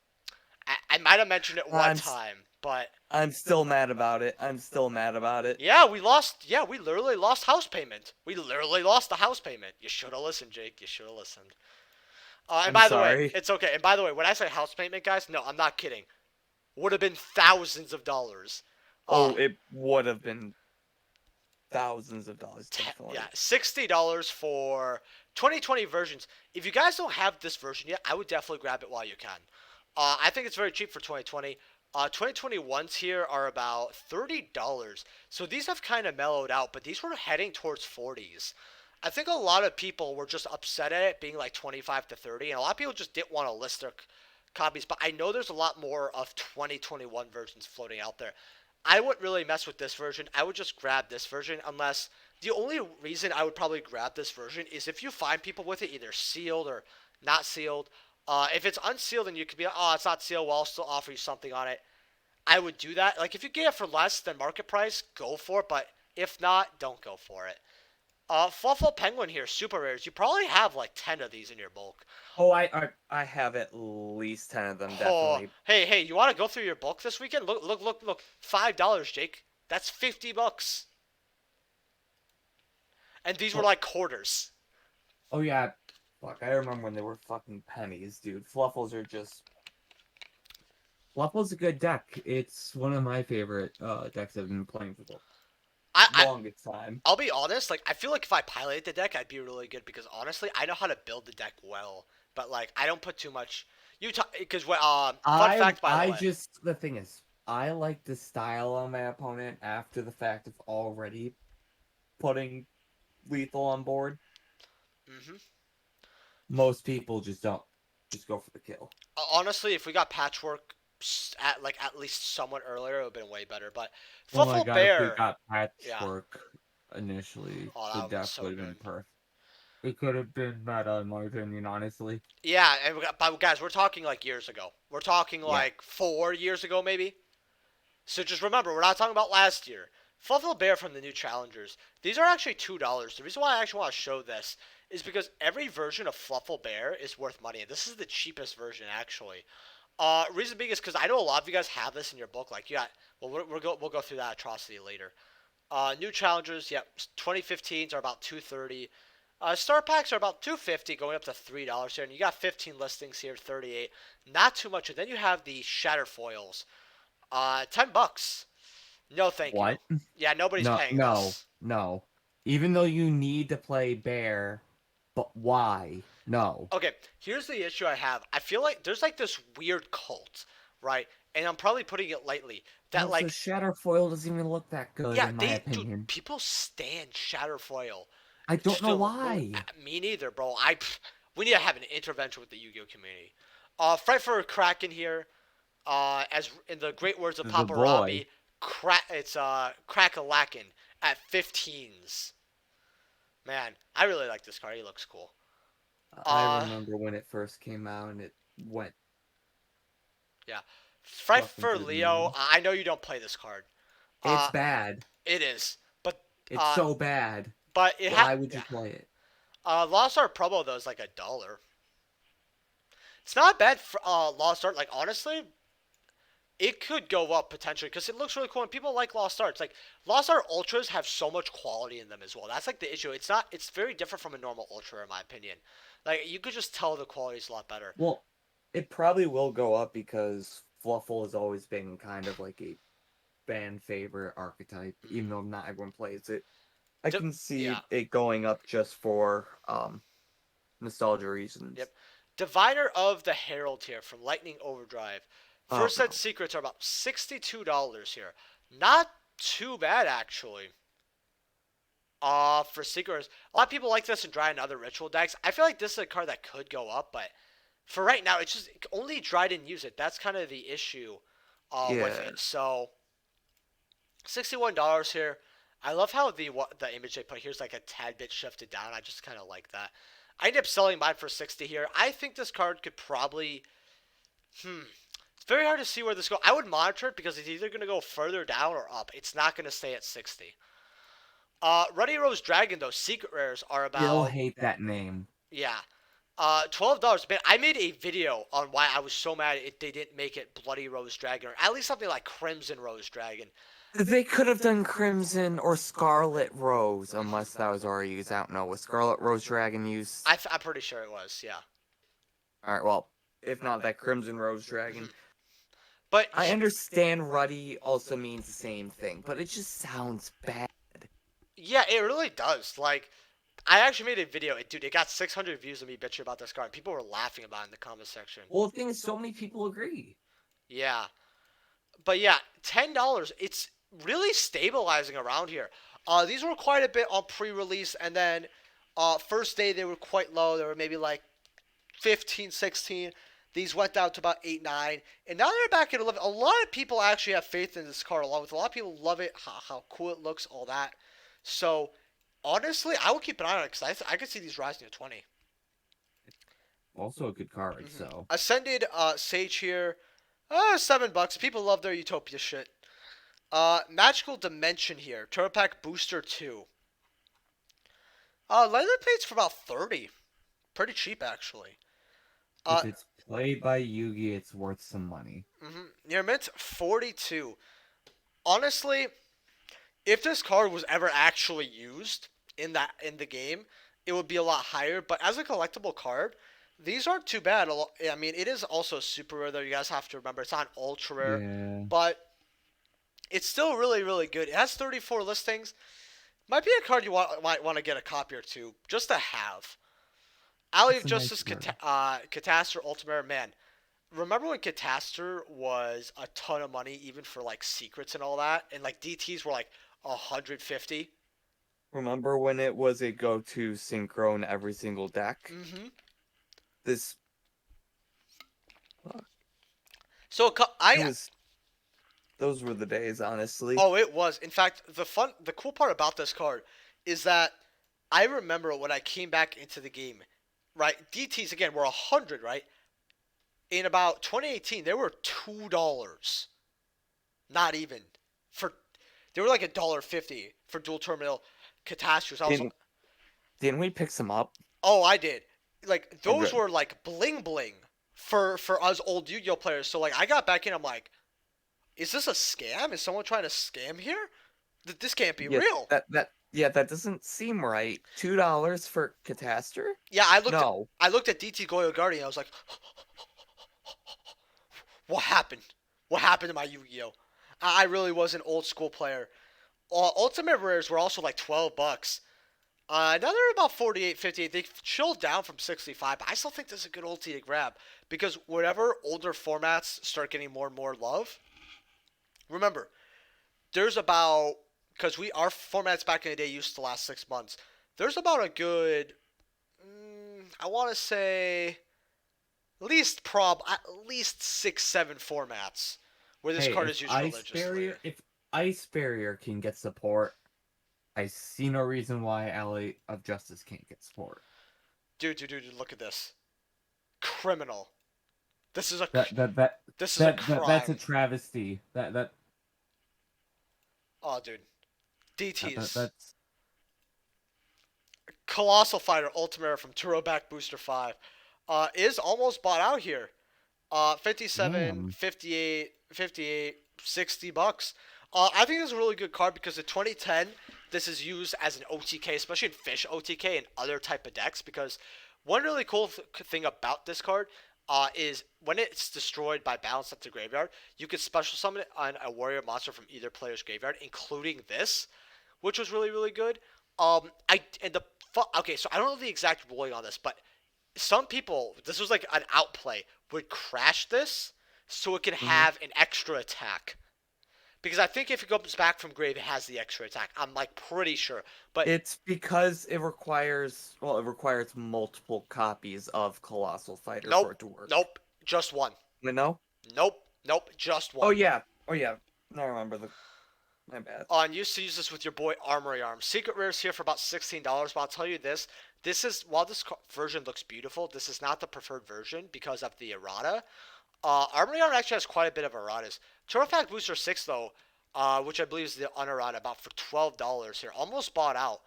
I might have mentioned it one I'm s- time, but I'm still mad about it. I'm still mad about it. yeah, we lost. Yeah, we literally lost house payment. We literally lost the house payment. You should have listened, Jake. You should have listened. And I'm by the way, sorry. it's okay. And by the way, when I say house payment, guys, no, I'm not kidding. Would have been thousands of dollars. Uh, Oh, it would have been thousands of dollars, yeah, definitely. $60 for 2020 versions. If you guys don't have this version yet, I would definitely grab it while you can. I think it's very cheap for 2020. 2021s here are about $30. So these have kind of mellowed out, but these were heading towards 40s. I think a lot of people were just upset at it being like 25 to 30, and a lot of people just didn't want to list their copies. But I know there's a lot more of 2021 versions floating out there. I wouldn't really mess with this version. I would just grab this version unless the only reason I would probably grab this version is if you find people with it either sealed or not sealed. If it's unsealed and you could be like, oh, it's not sealed, well, I'll still offer you something on it. I would do that. Like if you get it for less than market price, go for it. But if not, don't go for it. Fluffel Penguin here, super rares. You probably have like 10 of these in your bulk. Oh, I have at least 10 of them, Oh, definitely. hey, you want to go through your bulk this weekend? Look. $5, Jake. That's $50. And these were Oh, like quarters. oh yeah, Fuck, I remember when they were fucking pennies, dude. Fluffles are just Fluffle's a good deck. It's one of my favorite decks I've been playing for the I, I longest time. I'll be honest. Like I feel like if I piloted the deck, I'd be really good because honestly, I know how to build the deck well. But like I don't put too much. Because fun fact by the I way. just the thing is, I like the style on my opponent after the fact of already Putting lethal on board. hmm most people just don't just go for the kill. Honestly, if we got patchwork at least somewhat earlier, it would have been way better. But Oh my Fluffle god, if we Bear, got yeah. patchwork initially, Oh, that the would have been deck so would have good. been perfect. It could have been meta, in my opinion, honestly. Yeah, and but guys, we're talking like years ago. We're talking Yeah. like 4 years ago, maybe. So just remember, we're not talking about last year. Fluffle Bear from the new challengers. These are actually $2. The reason why I actually want to show this is because every version of Fluffle Bear is worth money, and this is the cheapest version actually. Reason being is because I know a lot of you guys have this in your book. Like you got, well, we'll go through that atrocity later. New challengers, yep, 2015s are about 230. Star packs are about 250, going up to $3 here, and you got 15 listings here, 38. Not too much. And then you have the shatter foils, $10. No, thank you. What? Yeah, nobody's No, paying no, this. no. Even though you need to play bear, but why? No. Okay, here's the issue I have. I feel like there's like this weird cult, right? And I'm probably putting it lightly. That Also, like, Shatterfoil doesn't even look that good, yeah, in my dude, opinion. people stand Shatterfoil. I don't know Still, why. me neither, bro. We need to have an intervention with the Yu-Gi-Oh community. Fight for a Kraken here. As in the great words of The Papa boy. Robbie, it's crack-a-lackin' at 15s. Man, I really like this card. He looks cool. I Uh, remember when it first came out and it went yeah. Fight up for into the Leo. moon. I know you don't play this card. It's Uh, bad. it is, but It's so bad. Why would you yeah. play it? Lost Art promo though is like $1. It's not bad for Lost Art. Like honestly, it could go up potentially because it looks really cool and people like Lost Arts. Like Lost Art Ultras have so much quality in them as well. That's like the issue. It's not. It's very different from a normal Ultra in my opinion. Like you could just tell the quality's a lot better. Well, it probably will go up because Fluffel has always been kind of like a fan favorite archetype, even though not everyone plays it. I D- can see yeah. it going up just for nostalgia reasons. Yep. Diviner of the Herald here from Lightning Overdrive. Oh First no. set secrets are about $62 here. Not too bad actually. For secrets, a lot of people like this in dry and other ritual decks. I feel like this is a card that could go up, but for right now, it's just only dry didn't use it. That's kind of the issue with Yeah. it. So $61 here. I love how the image they put here is like a tad bit shifted down. I just kind of like that. I ended up selling mine for 60 here. I think this card could probably. It's very hard to see where this goes. I would monitor it because it's either going to go further down or up. It's not going to stay at 60. Ruddy Rose Dragon though, secret rares are Still about hate that name. yeah. $12. Man, I made a video on why I was so mad they didn't make it Bloody Rose Dragon or at least something like Crimson Rose Dragon. They could have done Crimson or Scarlet Rose, unless that was already used. I don't know. Was Scarlet Rose Dragon used? I'm pretty sure it was, yeah. Alright, well, if not that Crimson Rose Dragon. But I understand Ruddy also means the same thing, but it just sounds bad. yeah, it really does. Like, I actually made a video. Dude, it got 600 views of me bitching about this card. People were laughing about it in the comment section. Well, the thing is, so many people agree. Yeah. But yeah, $10. It's really stabilizing around here. These were quite a bit on pre-release, and then first day they were quite low. They were maybe like 15, 16. These went down to about 8, 9. And now they're back at 11. A lot of people actually have faith in this card, along with a lot of people love it, how cool it looks, all that. So, honestly, I will keep an eye on it because I could see these rising to 20. Also a good card, so. Ascended Sage here. $7. People love their Utopia shit. Magical Dimension here. Turbo Pack Booster 2. Leather plates for about 30. Pretty cheap, actually. If it's played by Yugi, it's worth some money. Near mint 42. Honestly, if this card was ever actually used in the game, it would be a lot higher. But as a collectible card, these aren't too bad. I mean, it is also super rare, though. You guys have to remember it's not ultra rare, Yeah. but it's still really, really good. It has 34 listings. Might be a card you might want to get a copy or two just to have. Alley of It's a nice Justice, card. Catastor Ultimate Man. Remember when Catastor was a ton of money, even for like secrets and all that, and like DTS were like 150. Remember when it was a go-to synchro in every single deck? This. So Those were the days, honestly. oh, it was. In fact, the cool part about this card is that I remember when I came back into the game, right? DTS again were 100, right? In about 2018, they were $2. Not even for they were like $1.50 for dual terminal catastrophes. Didn't we pick some up? Oh, I did. Like those good. were like bling bling for us old Yu-Gi-Oh players. So like I got back in, I'm like, is this a scam? Is someone trying to scam here? This can't be real. That doesn't seem right. $2 for Catastor? Yeah, No. I looked at DT Goyo Guardian. I was like, what happened? What happened to my Yu-Gi-Oh? I really was an old school player. Ultimate rares were also like $12. Another about 48, 58. They chilled down from 65, but I still think this is a good ulti to grab because whatever older formats start getting more and more love. Remember, there's about because we our formats back in the day used to last 6 months. There's about a good, I want to say at least 6, 7 formats where this Hey, card is used religiously. If Ice Barrier can get support, I see no reason why Alley of Justice can't get support. Dude, look at this. Criminal. This is a That that that this is a that's a crime. travesty. Oh, dude. DTs. That's Colossal Fighter Ultimate from Turboback Booster 5 is almost bought out here. 57, damn. 58, 58, $60. I think this is a really good card because in 2010, this is used as an OTK, especially in Fish OTK and other type of decks. Because one really cool thing about this card is when it's destroyed by balance at the graveyard, you can special summon it on a warrior monster from either player's graveyard, including this, which was really really good. I and the okay, so I don't know the exact ruling on this, but some people, this was like an outplay, would crash this so it can Mhm. have an extra attack. Because I think if it comes back from grave, it has the extra attack. I'm like pretty sure. But It's because it requires multiple copies of Colossal Fighter for nope, it to work. nope, just one. No? Nope, just one. Oh yeah. I remember my bad. You used to use this with your boy Armory Arm. Secret rares here for about $16, but I'll tell you this. While this version looks beautiful, this is not the preferred version because of the errata. Armory Arm actually has quite a bit of erratas. Turtle Pack Booster 6, though, which I believe is the unerrata, about for $12 here. Almost bought out.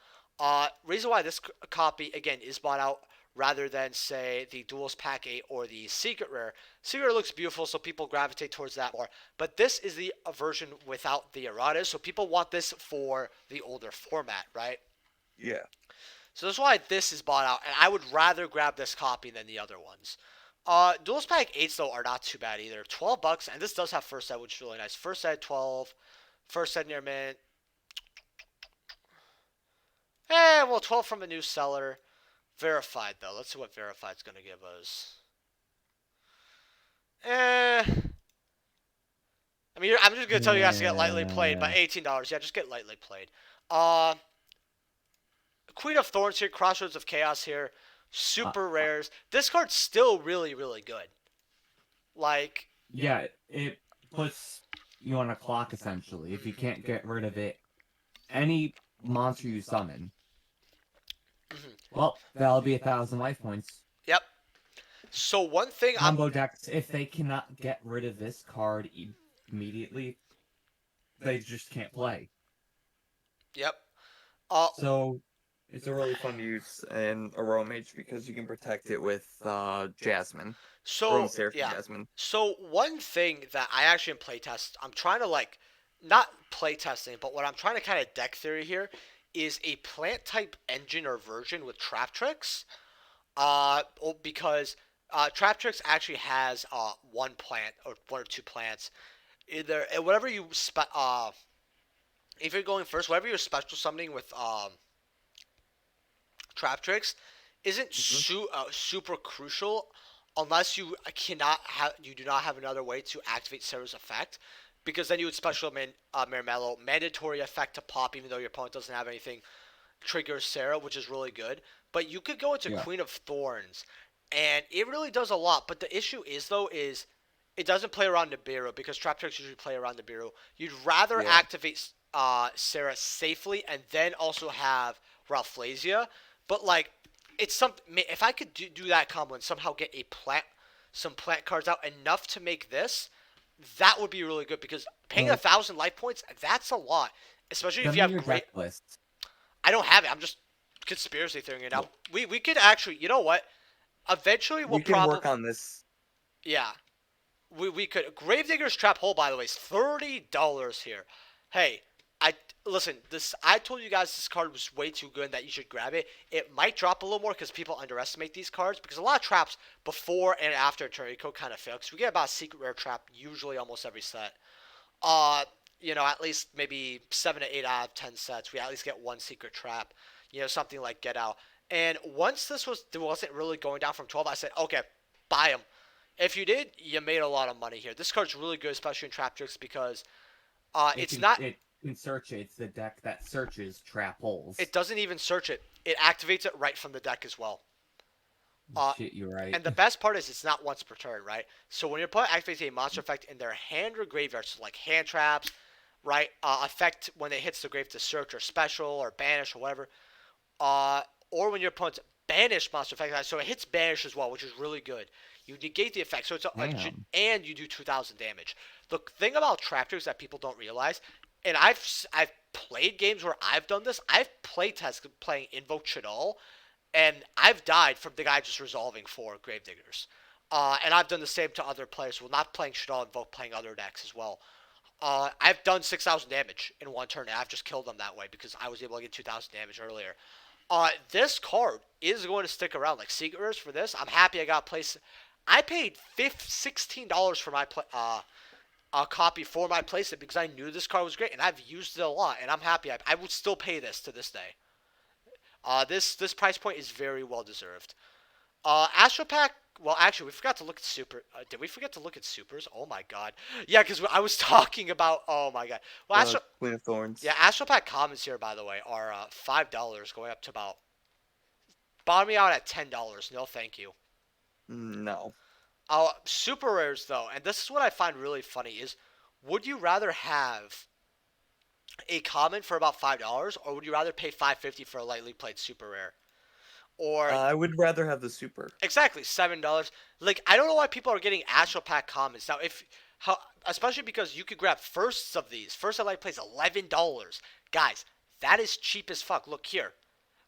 Reason why this copy, again, is bought out rather than, say, the Duels Pack 8 or the Secret Rare. Secret Rare looks beautiful, so people gravitate towards that more. But this is the version without the erratas, so people want this for the older format, right? Yeah. So that's why this is bought out, and I would rather grab this copy than the other ones. Duels Pack 8s, though, are not too bad either. $12, and this does have First Ed, which is really nice. First Ed, 12. First Ed near mint. Well, 12 from a new seller. Verified, though. Let's see what Verified's going to give us. I mean, I'm just going to tell you guys to get lightly played, but $18. Yeah, just get lightly played. Queen of Thorns here, Crossroads of Chaos here. Super rares. This card's still really, really good. Like, Yeah, it puts you on a clock essentially. If you can't get rid of it, any monster you summon, well, that'll be 1,000 life points. yep. So one thing Combo decks, if they cannot get rid of this card immediately, they just can't play. Yep. So It's a really fun use in Aurora Mage because you can protect it with Jasmine. So Seraphim Jasmine. So one thing that I actually in playtest, I'm trying to like, not playtesting, but what I'm trying to kind of deck theory here is a plant type engine or version with Trap Tricks. Because Trap Tricks actually has one plant or one or two plants. Either whatever you if you're going first, whatever you're special summoning with Trap Tricks isn't super crucial unless you do not have another way to activate Sarah's effect, because then you would special summon Maramello, mandatory effect to pop even though your opponent doesn't have anything, triggers Sarah, which is really good. But you could go into Queen of Thorns, and it really does a lot. But the issue is though is it doesn't play around Nibiru because Trap Tricks usually play around Nibiru. You'd rather activate Sarah safely and then also have Ralphlasia. But like, it's some. If I could do that combo and somehow get some plant cards out enough to make this, that would be really good because paying 1,000 life points, that's a lot. Especially if you have great. deck list. I don't have it. I'm just conspiracy theorying it out. We could actually. You know what? Eventually, we'll We can work on this. Yeah. We could. Gravedigger's Trap Hole, by the way, is $30 here. Hey, listen. I told you guys this card was way too good and that you should grab it. It might drop a little more because people underestimate these cards because a lot of traps before and after Eternity Code kind of fail because we get about a secret rare trap usually almost every set. At least maybe 7 to 8 out of 10 sets, we at least get one secret trap. something like Get Out. And once wasn't really going down from 12, I said, okay, buy them. If you did, you made a lot of money here. This card's really good, especially in trap tricks, because It it's can not. it can search it. It's the deck that searches trap holes. It doesn't even search it. It activates it right from the deck as well. Uh, Shit, you're right. and the best part is it's not once per turn, right? So when your opponent activates a monster effect in their hand or graveyard, so like hand traps, right? Effect when it hits the grave to search or special or banish or whatever. Uh, or when your opponent's banish monster effect, so it hits banish as well, which is really good. You negate the effect, so Damn. and you do 2,000 damage. The thing about trap tricks that people don't realize, and I've played games where I've done this. I've played tested playing Invoke Chadal, and I've died from the guy just resolving 4 Gravediggers. And I've done the same to other players. Well, not playing Shadal, Invoke, playing other decks as well. I've done 6,000 damage in one turn, and I've just killed them that way because I was able to get 2,000 damage earlier. This card is going to stick around. Like Secret Rares for this, I'm happy I got placed. I paid $16 for my a copy for my playset because I knew this card was great and I've used it a lot, and I'm happy. I would still pay this to this day. This price point is very well deserved. Astro Pack. Well, actually, we forgot to look at super. Did we forget to look at supers? Oh my god. Yeah, because I was talking about. Oh my god. Well, Queen of Thorns. yeah, Astro Pack commons here, by the way, are $5, going up to about bottoming out at $10. No, thank you. No. Super rares though, and this is what I find really funny is, would you rather have a common for about $5, or would you rather pay $5.50 for a lightly played super rare? Or I would rather have the super. exactly $7. Like I don't know why people are getting Astral Pack commons now. If how, especially because you could grab firsts of these. First of light plays $11, guys. That is cheap as fuck. Look here,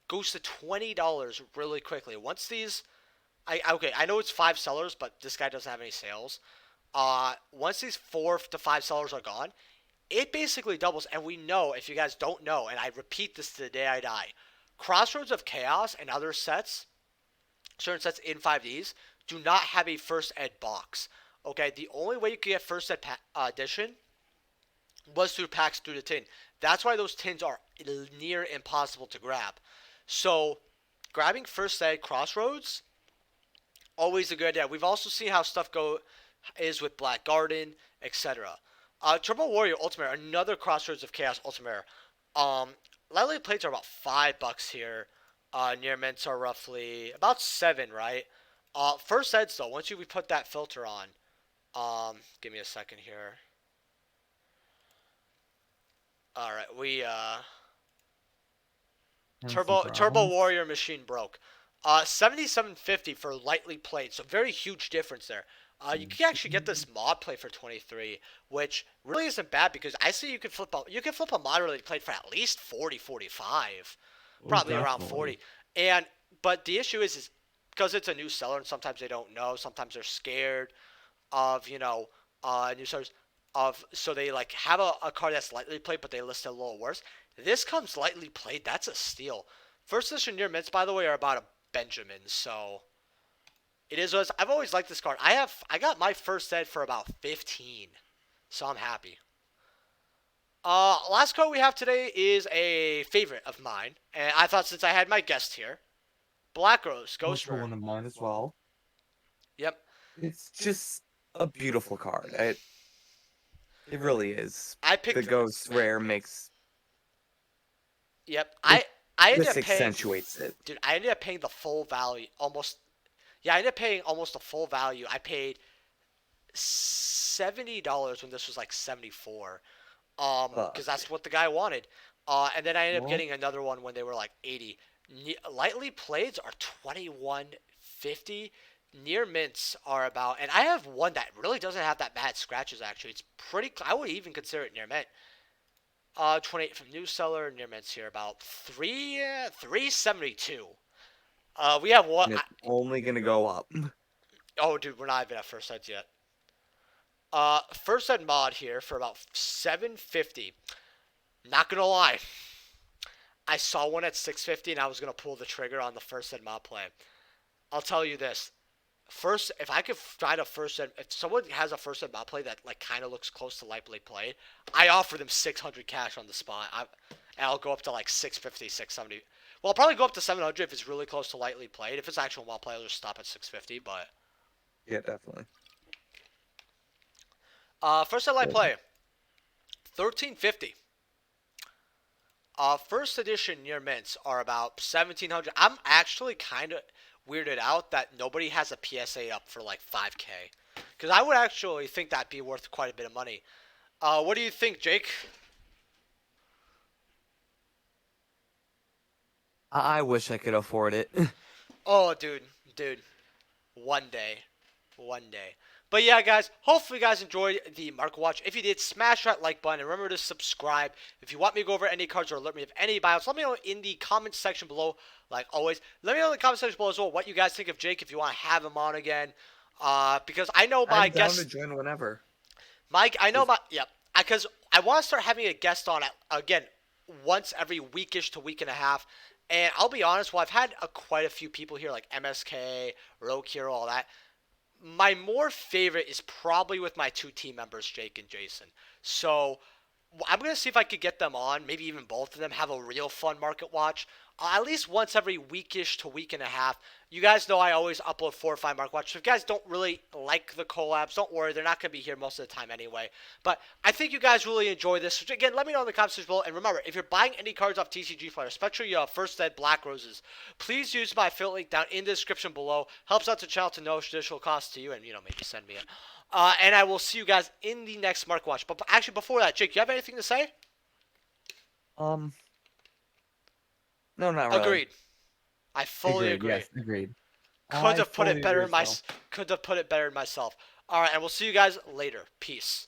goes to $20 really quickly. Once these, okay, I know it's 5 sellers, but this guy doesn't have any sales. Once these 4 to 5 sellers are gone, it basically doubles. And we know, if you guys don't know, and I repeat this to the day I die, Crossroads of Chaos and other sets, certain sets in 5Ds, do not have a first ed box. Okay, the only way you could get first ed edition was through packs through the tin. That's why those tins are near impossible to grab. So, grabbing first ed Crossroads, always a good idea. We've also seen how stuff is with Black Garden, etc. Turbo Warrior Ultimate, another Crossroads of Chaos Ultimate. Lightly plates are about $5 here. Near mints are roughly about 7, right? First eds though, once we put that filter on, give me a second here. All right, Having some Turbo problems. Warrior machine broke. 77.50 for lightly played, so very huge difference there. You can actually get this mod play for 23, which really isn't bad because I see you can flip a moderately played for at least 40, 45, Oh, probably around definitely. 40. But the issue is because it's a new seller and sometimes they don't know, sometimes they're scared of new sellers so they like have a card that's lightly played but they list it a little worse. This comes lightly played, that's a steal. First edition near mints, by the way, are about a Benjamin, so it is what it is. I've always liked this card. I got my first set for about 15, so I'm happy. Last card we have today is a favorite of mine, and I thought since I had my guest here, Black Rose Ghost Also Rare. one of mine as well. Yep. It's just a beautiful card. It really is. I The picked. ghost rare makes Yep. it I ended just up paying. accentuates it. Dude, I ended up paying the full value almost. Yeah, I ended up paying almost the full value. I paid $70 when this was like 74. Because Fuck. that's what the guy wanted. And then I ended up Well, getting another one when they were like 80. Lightly playeds are 21.50. Near mints are about, and I have one that really doesn't have that bad scratches. Actually, it's pretty. I would even consider it near mint. 28 from new seller. Near mints here about 372. We have one. And it's only gonna go up. Oh, dude, we're not even at first sets yet. First ed mod here for about 750. Not gonna lie, I saw one at 650 and I was gonna pull the trigger on the first ed mod play. I'll tell you this. First, if I could find a first ed, if someone has a first ed mod play that like kind of looks close to lightly played, I offer them 600 cash on the spot. And I'll go up to like 650, 670. Well, I'll probably go up to 700 if it's really close to lightly played. If it's actual well played, I'll just stop at 650. But Yeah, definitely. first at light Yeah. play, 1350. First edition near mints are about 1700. I'm actually kind of weirded out that nobody has a PSA up for like 5K, because I would actually think that'd be worth quite a bit of money. What do you think, Jake? I wish I could afford it. Oh, dude, one day, one day. But yeah, guys, hopefully you guys enjoyed the Market Watch. If you did, smash that like button and remember to subscribe. If you want me to go over any cards or alert me of any buyouts, let me know in the comment section below. Like always, let me know in the comment section below as well what you guys think of Jake if you want to have him on again. Because I know my I'm down guest, to join whenever. Mike, I know my yeah, because I want to start having a guest on it again once every weekish to week and a half. And I'll be honest, well, I've had quite a few people here like MSK, Roke Hero, all that. My more favorite is probably with my two team members, Jake and Jason. So I'm gonna see if I could get them on, maybe even both of them, have a real fun market watch. At least once every weekish to week and a half. You guys know I always upload 4 or 5 market watches. So if you guys don't really like the collabs, don't worry, they're not gonna be here most of the time anyway. But I think you guys really enjoy this. So again, let me know in the comments below. And remember, if you're buying any cards off TCG Player, especially First Ed Black Roses, please use my affiliate link down in the description below. Helps out the channel to no additional cost to you, and maybe send me it. And I will see you guys in the next market watch. But actually, before that, Jake, you have anything to say? No, not really. Agreed. I fully agree. Yes, agreed. Could have put fully it better agree in my as well. could have put it better in myself. All right, and we'll see you guys later. Peace.